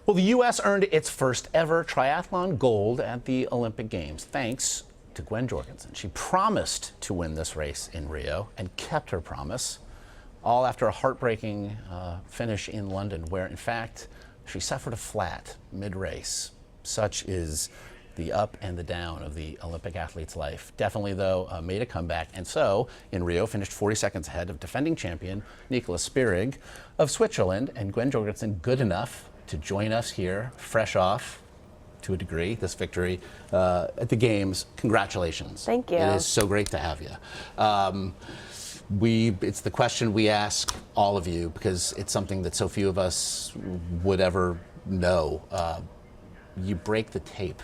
Well, the U.S. earned its first ever triathlon gold at the Olympic Games, thanks to Gwen Jorgensen. She promised to win this race in Rio and kept her promise, all after a heartbreaking finish in London, where, in fact, she suffered a flat mid-race. Such is the up and the down of the Olympic athlete's life. Definitely, though, made a comeback, and so in Rio finished 40 seconds ahead of defending champion Nicola Spirig of Switzerland. And Gwen Jorgensen, good enough to join us here, fresh off, to a degree, this victory at the Games. Congratulations. Thank you. It is so great to have you. It's the question we ask all of you because it's something that so few of us would ever know. You break the tape,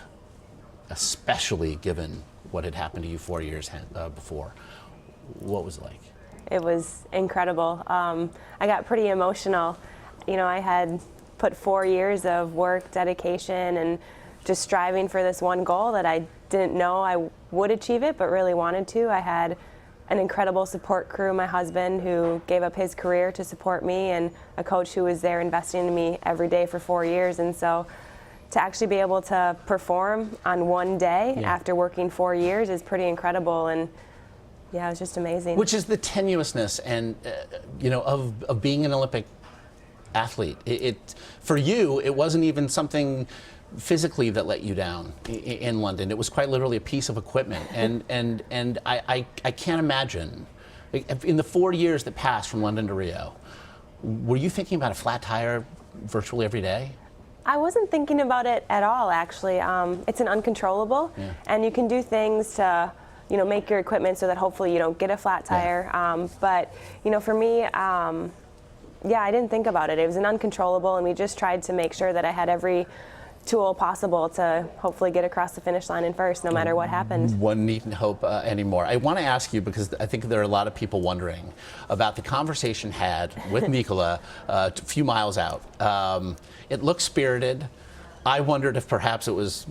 especially given what had happened to you 4 years before. What was it like? It was incredible. I got pretty emotional. You know, I had put 4 years of work, dedication, and just striving for this one goal that I didn't know I would achieve it, but really wanted to. I had an incredible support crew, my husband, who gave up his career to support me, and a coach who was there investing in me every day for 4 years. And so to actually be able to perform on one day after working 4 years is pretty incredible. And yeah, it was just amazing. Which is the tenuousness and of being an Olympic athlete. For you, it wasn't even something physically that let you down in London. It was quite literally a piece of equipment, and I can't imagine, in the 4 years that passed from London to Rio, were you thinking about a flat tire virtually every day? I wasn't thinking about it at all, actually. It's an uncontrollable, and you can do things to make your equipment so that hopefully you don't get a flat tire. But for me, I didn't think about it. It was an uncontrollable, and we just tried to make sure that I had every tool possible to hopefully get across the finish line in first, no matter what happened. One needn't hope anymore. I want to ask you, because I think there are a lot of people wondering about the conversation had with Nicola a few miles out. It looked spirited. I wondered if perhaps it was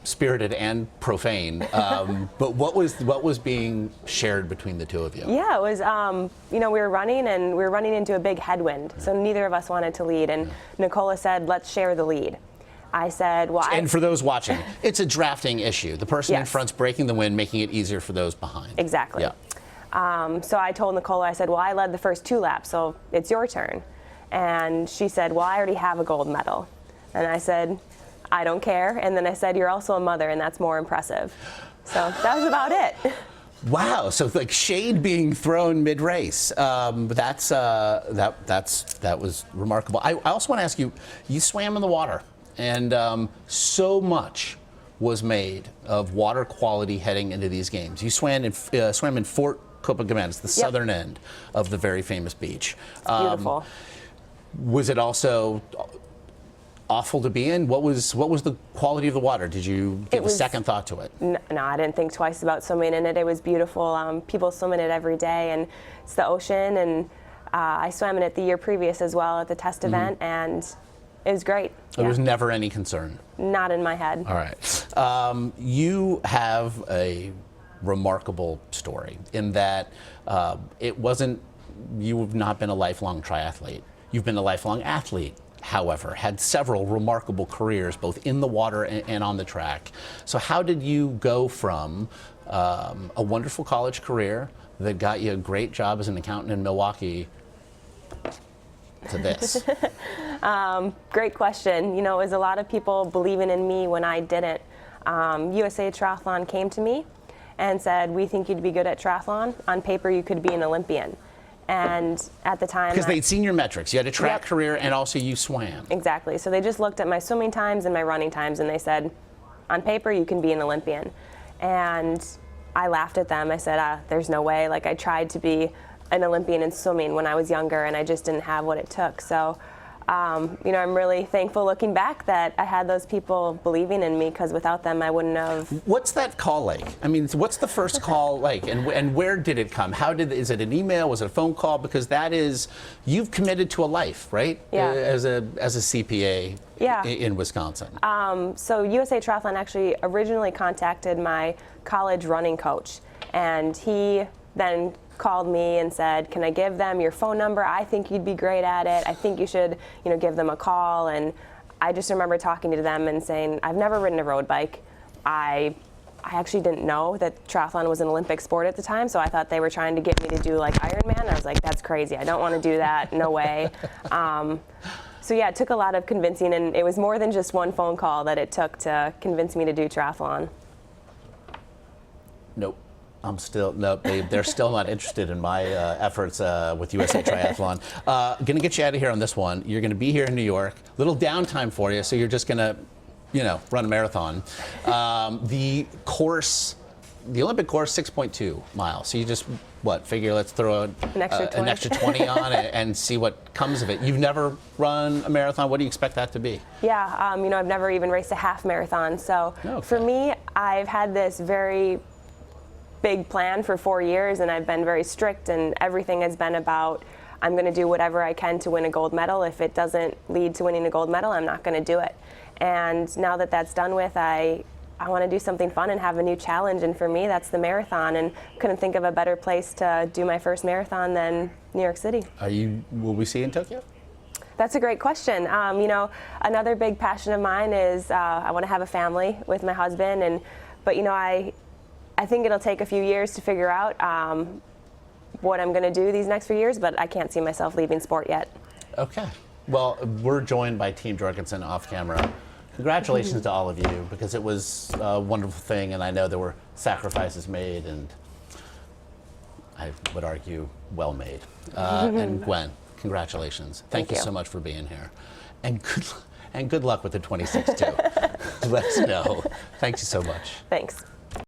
spirited and profane. But what was being shared between the two of you? Yeah, it was, we were running, and we were running into a big headwind, so neither of us wanted to lead. And Nicola said, let's share the lead. I said, well, and for those watching, it's a drafting issue. The person in front's breaking the wind, making it easier for those behind. Exactly. Yeah. So I told Nicola, I said, well, I led the first 2 laps, so it's your turn. And she said, well, I already have a gold medal. And I said, I don't care. And then I said, you're also a mother, and that's more impressive. So that was about it. Wow, so like shade being thrown mid-race. That was remarkable. I also want to ask you, you swam in the water. And so much was made of water quality heading into these games. You swam in Fort Copacabana, it's the southern end of the very famous beach. It's beautiful. Was it also awful to be in? What was the quality of the water? Did you give a second thought to it? No, I didn't think twice about swimming in it. It was beautiful. People swim in it every day, and it's the ocean. And I swam in it the year previous as well at the test event, and it was great. There was never any concern? Not in my head. All right. You have a remarkable story in that you've not been a lifelong triathlete. You've been a lifelong athlete, however, had several remarkable careers both in the water and on the track. So how did you go from a wonderful college career that got you a great job as an accountant in Milwaukee to this? Great question. It was a lot of people believing in me when I didn't. USA Triathlon came to me and said, we think you'd be good at triathlon. On paper, you could be an Olympian. And at the time, because they'd seen your metrics. You had a track career, and also you swam. Exactly. So they just looked at my swimming times and my running times, and they said, on paper, you can be an Olympian. And I laughed at them. I said, there's no way. Like, I tried to be an Olympian in swimming when I was younger, and I just didn't have what it took. So, I'm really thankful looking back that I had those people believing in me, because without them, I wouldn't have. What's that call like? I mean, what's the first call like, and where did it come? Is it an email? Was it a phone call? Because you've committed to a life, right? Yeah. As a CPA. In Wisconsin. So USA Triathlon actually originally contacted my college running coach, and he then called me and said, can I give them your phone number? I think you'd be great at it. I think you should, give them a call. And I just remember talking to them and saying, I've never ridden a road bike. I actually didn't know that triathlon was an Olympic sport at the time, so I thought they were trying to get me to do like Ironman. I was like, that's crazy. I don't want to do that. No way. So yeah, it took a lot of convincing, and it was more than just one phone call that it took to convince me to do triathlon. Nope. Nope, they're still not interested in my efforts with USA Triathlon. Going to get you out of here on this one. You're going to be here in New York. Little downtime for you, so you're just going to, run a marathon. The Olympic course, 6.2 miles. So you just, figure let's throw an extra 20 on it and see what comes of it. You've never run a marathon. What do you expect that to be? Yeah, I've never even raced a half marathon. So for me, I've had this very big plan for 4 years, and I've been very strict, and everything has been about, I'm going to do whatever I can to win a gold medal. If it doesn't lead to winning a gold medal, I'm not going to do it. And now that that's done with, I want to do something fun and have a new challenge, and for me that's the marathon, and couldn't think of a better place to do my first marathon than New York City. Will we see you in Tokyo? That's a great question. Another big passion of mine is I want to have a family with my husband, but I think it'll take a few years to figure out what I'm going to do these next few years, but I can't see myself leaving sport yet. Okay. Well, we're joined by Team Jorgensen off camera. Congratulations to all of you, because it was a wonderful thing, and I know there were sacrifices made, and I would argue well made. And Gwen, congratulations. Thank you so much for being here. And good luck with the 26 too. Let us know. Thank you so much. Thanks.